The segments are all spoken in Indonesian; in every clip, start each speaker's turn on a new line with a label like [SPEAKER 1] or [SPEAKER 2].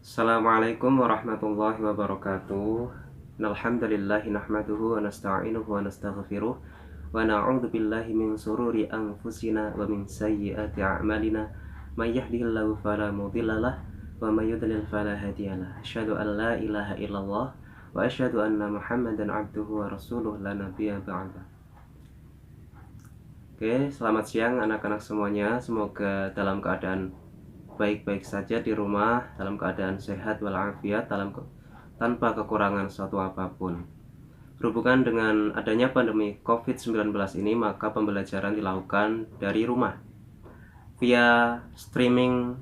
[SPEAKER 1] Assalamualaikum warahmatullahi wabarakatuh. Alhamdulillahi nahmaduhu wa nasta'inuhu wa nastaghfiruh wa na'udzu billahi min sururi anfusina wa min sayyiati a'malina may yahdihillahu fala mudhillalah wa may yudlil fala hadiyalah. Asyhadu an la ilaha illallah wa asyhadu anna Muhammadan abduhu wa rasuluh la nabiyya ba'da. Oke, selamat siang anak-anak semuanya. Semoga dalam keadaan baik-baik saja di rumah, dalam keadaan sehat walafiat, tanpa kekurangan suatu apapun. Berhubungan dengan adanya pandemi COVID-19 ini, maka pembelajaran dilakukan dari rumah via streaming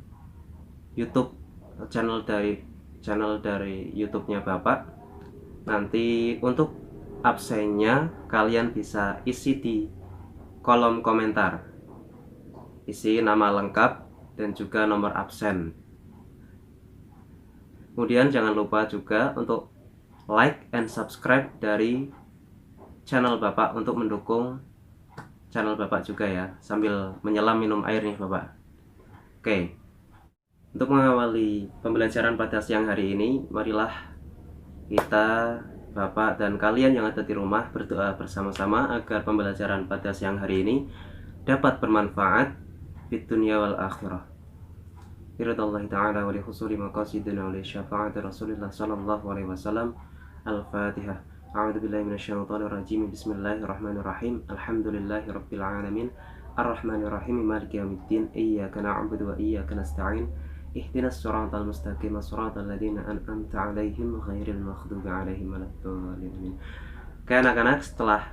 [SPEAKER 1] YouTube, channel dari YouTube-nya Bapak. Nanti untuk absennya kalian bisa isi di kolom komentar, isi nama lengkap dan juga nomor absen. Kemudian jangan lupa juga untuk like and subscribe dari channel Bapak untuk mendukung channel Bapak juga ya, sambil menyelam minum air nih Bapak. Oke, untuk mengawali pembelajaran pada siang hari ini, marilah kita, Bapak dan kalian yang ada di rumah, berdoa bersama-sama agar pembelajaran pada siang hari ini dapat bermanfaat di dunia wal akhirah. Iradallahi ta'ala wa li husuli maqasidina wa li syafa'ati Rasulillah sallallahu alaihi wasallam. Al-Fatihah. A'udzu billahi minasyaitonir rajim. Bismillahirrahmanirrahim. Alhamdulillahi rabbil alamin. Arrahmanir rahim. Maliki yaumiddin. Iyyaka na'budu wa iyyaka nasta'in. Ihdinas siratal mustaqim. Shiratal ladzina an'amta 'alaihim ghairil maghdubi 'alaihim waladdallin. Oke anak-anak, setelah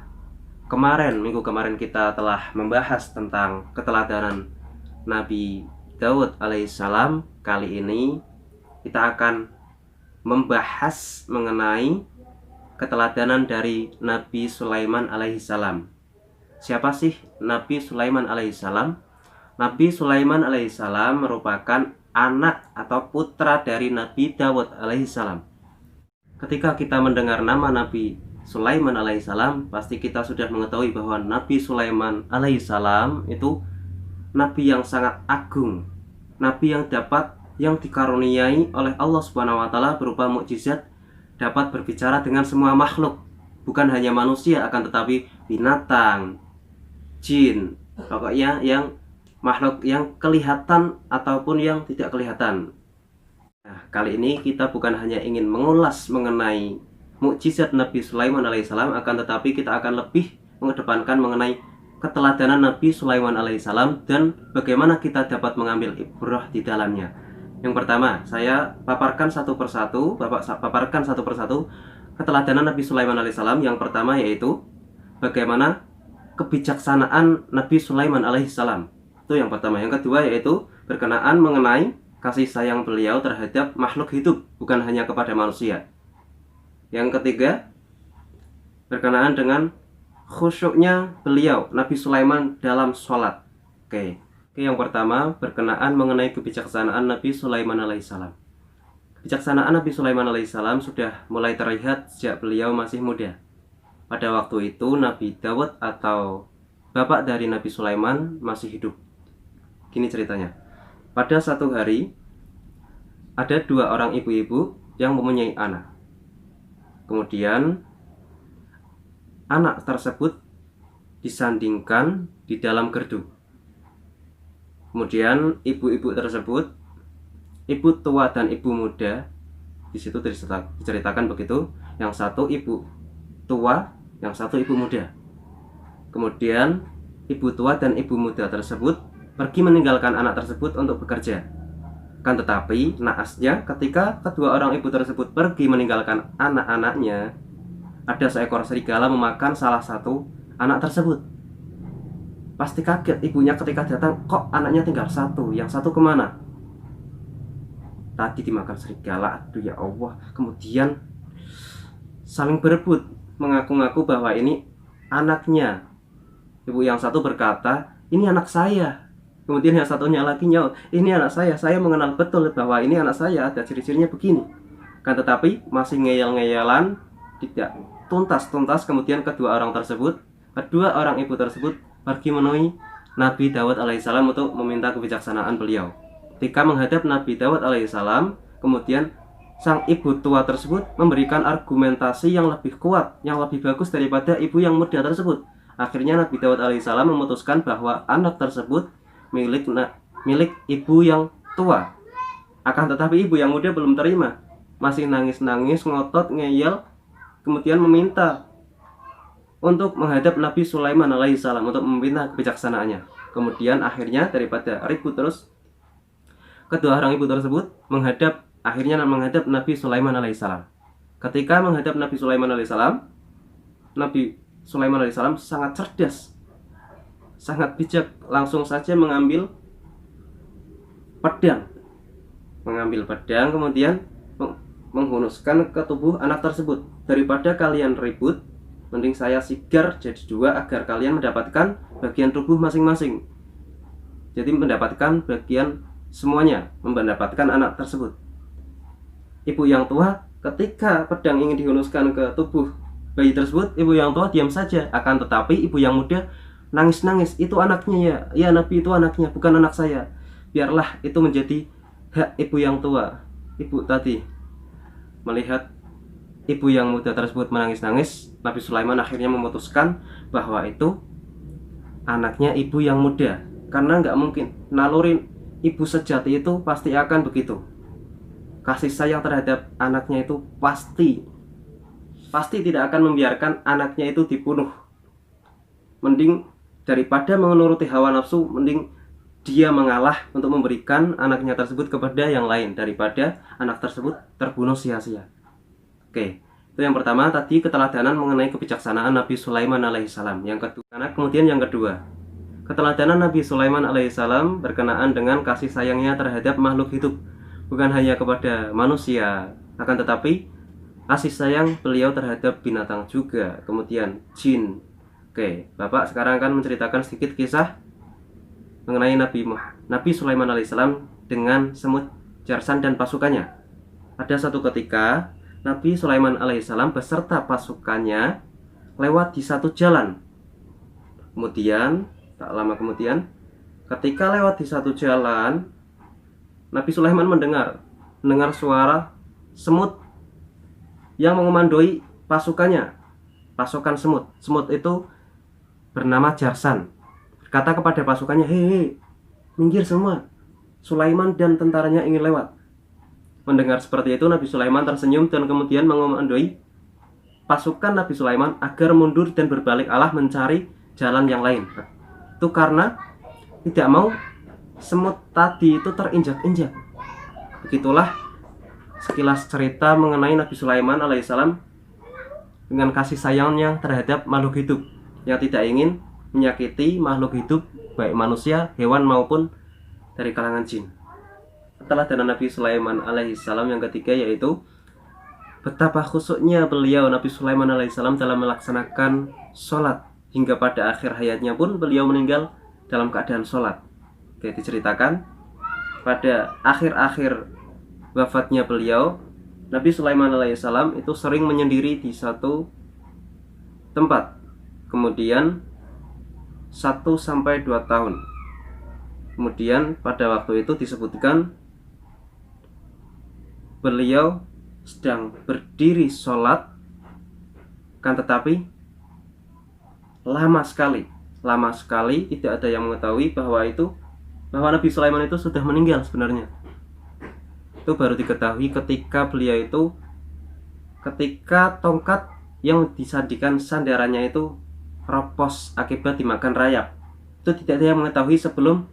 [SPEAKER 1] minggu kemarin kita telah membahas tentang keteladanan Nabi Daud alaihissalam, kali ini kita akan membahas mengenai keteladanan dari Nabi Sulaiman alaihissalam. Siapa sih Nabi Sulaiman alaihissalam? Nabi Sulaiman alaihissalam merupakan anak atau putra dari Nabi Daud alaihissalam. Ketika kita mendengar nama Nabi Sulaiman alaihissalam, pasti kita sudah mengetahui bahwa Nabi Sulaiman alaihissalam itu Nabi yang sangat agung, Nabi yang dikaruniai oleh Allah Subhanahu wa taala berupa mukjizat, dapat berbicara dengan semua makhluk, bukan hanya manusia akan tetapi binatang, jin, pokoknya yang makhluk yang kelihatan ataupun yang tidak kelihatan. Nah, kali ini kita bukan hanya ingin mengulas mengenai mukjizat Nabi Sulaiman alaihissalam, akan tetapi kita akan lebih mengedepankan mengenai keteladanan Nabi Sulaiman alaihissalam dan bagaimana kita dapat mengambil ibrah di dalamnya. Yang pertama, saya paparkan satu persatu, keteladanan Nabi Sulaiman alaihissalam. Yang pertama yaitu bagaimana kebijaksanaan Nabi Sulaiman alaihissalam. Itu yang pertama. Yang kedua yaitu berkenaan mengenai kasih sayang beliau terhadap makhluk hidup, bukan hanya kepada manusia. Yang ketiga, berkenaan dengan khusyuknya beliau Nabi Sulaiman dalam sholat. Oke, yang pertama berkenaan mengenai kebijaksanaan Nabi Sulaiman alaihissalam. Kebijaksanaan Nabi Sulaiman alaihissalam sudah mulai terlihat sejak beliau masih muda. Pada waktu itu Nabi Daud atau bapak dari Nabi Sulaiman masih hidup. Gini ceritanya. Pada satu hari ada dua orang ibu-ibu yang mempunyai anak. Kemudian anak tersebut disandingkan di dalam gerdu. Kemudian ibu-ibu tersebut, ibu tua dan ibu muda, di situ diceritakan begitu. Yang satu ibu tua, yang satu ibu muda. Kemudian ibu tua dan ibu muda tersebut pergi meninggalkan anak tersebut untuk bekerja. Kan tetapi naasnya ketika kedua orang ibu tersebut pergi meninggalkan anak-anaknya, ada seekor serigala memakan salah satu anak tersebut. Pasti kaget ibunya ketika datang, kok anaknya tinggal satu, yang satu kemana? Tadi dimakan serigala, aduh ya Allah. Kemudian saling berebut, mengaku-ngaku bahwa ini anaknya. Ibu yang satu berkata, ini anak saya. Kemudian yang satunya lagi nyaut, ini anak saya mengenal betul bahwa ini anak saya, ada ciri-cirinya begini. Kan tetapi masih ngeyel-ngeyelan, tidak tuntas. Kemudian kedua orang ibu tersebut pergi menemui Nabi Daud alaihissalam untuk meminta kebijaksanaan beliau. Ketika menghadap Nabi Daud alaihissalam, Kemudian sang ibu tua tersebut memberikan argumentasi yang lebih kuat, yang lebih bagus daripada ibu yang muda tersebut. Akhirnya Nabi Daud alaihissalam memutuskan bahwa anak tersebut milik ibu yang tua. Akan tetapi ibu yang muda belum terima, masih nangis-nangis, ngotot, ngeyel, kemudian meminta untuk menghadap Nabi Sulaiman alaihissalam untuk meminta kebijaksanaannya. Kemudian akhirnya daripada ribut terus, kedua orang ibu tersebut akhirnya menghadap Nabi Sulaiman alaihissalam. Ketika menghadap Nabi Sulaiman alaihissalam, Nabi Sulaiman alaihissalam sangat cerdas, sangat bijak, langsung saja mengambil pedang, kemudian menghunuskan ke tubuh anak tersebut. Daripada kalian ribut, mending saya sigar jadi dua agar kalian mendapatkan bagian tubuh masing-masing. Jadi mendapatkan bagian semuanya, mendapatkan anak tersebut. Ibu yang tua ketika pedang ingin dihunuskan ke tubuh bayi tersebut, ibu yang tua diam saja. Akan tetapi ibu yang muda nangis-nangis, itu anaknya ya Nabi, itu anaknya, bukan anak saya. Biarlah itu menjadi hak ibu yang tua. Ibu tadi melihat ibu yang muda tersebut menangis-nangis, Nabi Sulaiman akhirnya memutuskan bahwa itu anaknya ibu yang muda. Karena nggak mungkin, naluri ibu sejati itu pasti akan begitu. Kasih sayang terhadap anaknya itu pasti tidak akan membiarkan anaknya itu dibunuh. Mending daripada menuruti hawa nafsu, mending dia mengalah untuk memberikan anaknya tersebut kepada yang lain daripada anak tersebut terbunuh sia-sia. Oke, itu yang pertama tadi, keteladanan mengenai kebijaksanaan Nabi Sulaiman alaihissalam. Kemudian yang kedua, keteladanan Nabi Sulaiman alaihissalam berkenaan dengan kasih sayangnya terhadap makhluk hidup, bukan hanya kepada manusia, akan tetapi kasih sayang beliau terhadap binatang juga, kemudian jin. Oke, Bapak sekarang akan menceritakan sedikit kisah mengenai Nabi Sulaiman alaihissalam dengan semut Jarsan dan pasukannya. Ada satu ketika Nabi Sulaiman alaihissalam beserta pasukannya lewat di satu jalan. Kemudian tak lama kemudian, ketika lewat di satu jalan, Nabi Sulaiman mendengar suara semut yang mengomandoi pasukannya, pasukan semut. Semut itu bernama Jarsan. Berkata kepada pasukannya, hei, minggir semua, Sulaiman dan tentaranya ingin lewat. Mendengar seperti itu, Nabi Sulaiman tersenyum dan kemudian mengomandoi pasukan Nabi Sulaiman agar mundur dan berbalik arah mencari jalan yang lain. Itu karena tidak mau semut tadi itu terinjak-injak. Begitulah sekilas cerita mengenai Nabi Sulaiman alaihissalam dengan kasih sayangnya terhadap makhluk hidup yang tidak ingin menyakiti makhluk hidup, baik manusia, hewan maupun dari kalangan jin. Keteladanan Nabi Sulaiman alaihissalam yang ketiga yaitu betapa khusyuknya beliau Nabi Sulaiman alaihissalam dalam melaksanakan sholat, hingga pada akhir hayatnya pun beliau meninggal dalam keadaan sholat. Oke, diceritakan pada akhir-akhir wafatnya beliau, Nabi Sulaiman alaihissalam itu sering menyendiri di satu tempat, kemudian 1-2 tahun. Kemudian pada waktu itu disebutkan beliau sedang berdiri sholat, kan tetapi lama sekali tidak ada yang mengetahui bahwa Nabi Sulaiman itu sudah meninggal sebenarnya. Itu baru diketahui ketika tongkat yang disajikan sandarannya itu keropos akibat dimakan rayap. Itu tidak ada yang mengetahui sebelum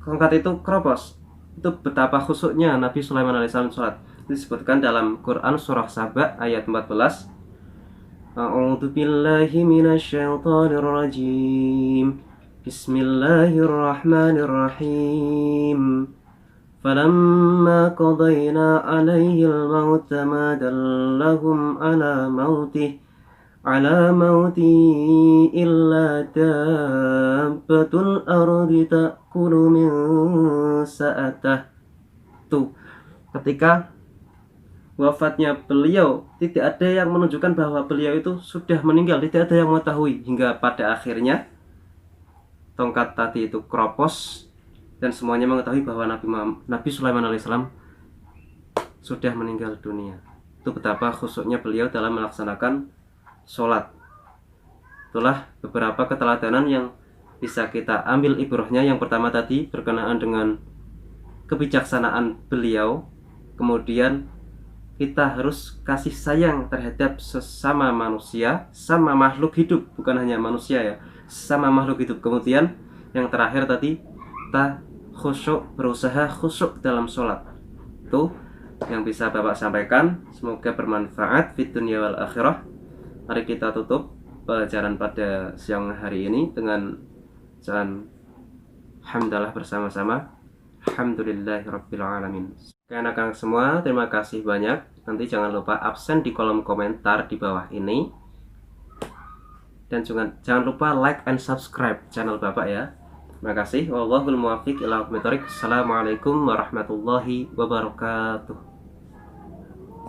[SPEAKER 1] tongkat itu keropos. Itu betapa khusyuknya Nabi Sulaiman alaihissalam sholat. Itu disebutkan dalam Quran surah Saba ayat 14. A'udzu billahi minasyaitonir rajim. Bismillahirrahmanirrahim. فلما قضينا عليه الموت ما دلهم على موته إلا دابة الأرض تأكل من سأته. Tuh, ketika wafatnya beliau tidak ada yang menunjukkan bahwa beliau itu sudah meninggal, tidak ada yang mengetahui, hingga pada akhirnya tongkat tadi itu keropos dan semuanya mengetahui bahwa Nabi Sulaiman alaihissalam sudah meninggal dunia. Itu betapa khusyuknya beliau dalam melaksanakan sholat. Itulah beberapa keteladanan yang bisa kita ambil ibrahnya. Yang pertama tadi berkenaan dengan kebijaksanaan beliau. Kemudian kita harus kasih sayang terhadap sesama manusia, sama makhluk hidup, bukan hanya manusia ya, sama makhluk hidup. Kemudian yang terakhir tadi, kita khusyuk, berusaha khusyuk dalam sholat. Itu yang bisa Bapak sampaikan. Semoga bermanfaat fid dunya wal akhirah. Mari kita tutup pelajaran pada siang hari ini dengan bacaan hamdalah bersama-sama. Alhamdulillahirabbil alamin. Anak-anak semua, terima kasih banyak. Nanti jangan lupa absen di kolom komentar di bawah ini. Dan jangan lupa like and subscribe channel Bapak ya. Terima kasih. Wallahul muwaffiq ila aqwamit thoriq. Assalamualaikum warahmatullahi wabarakatuh.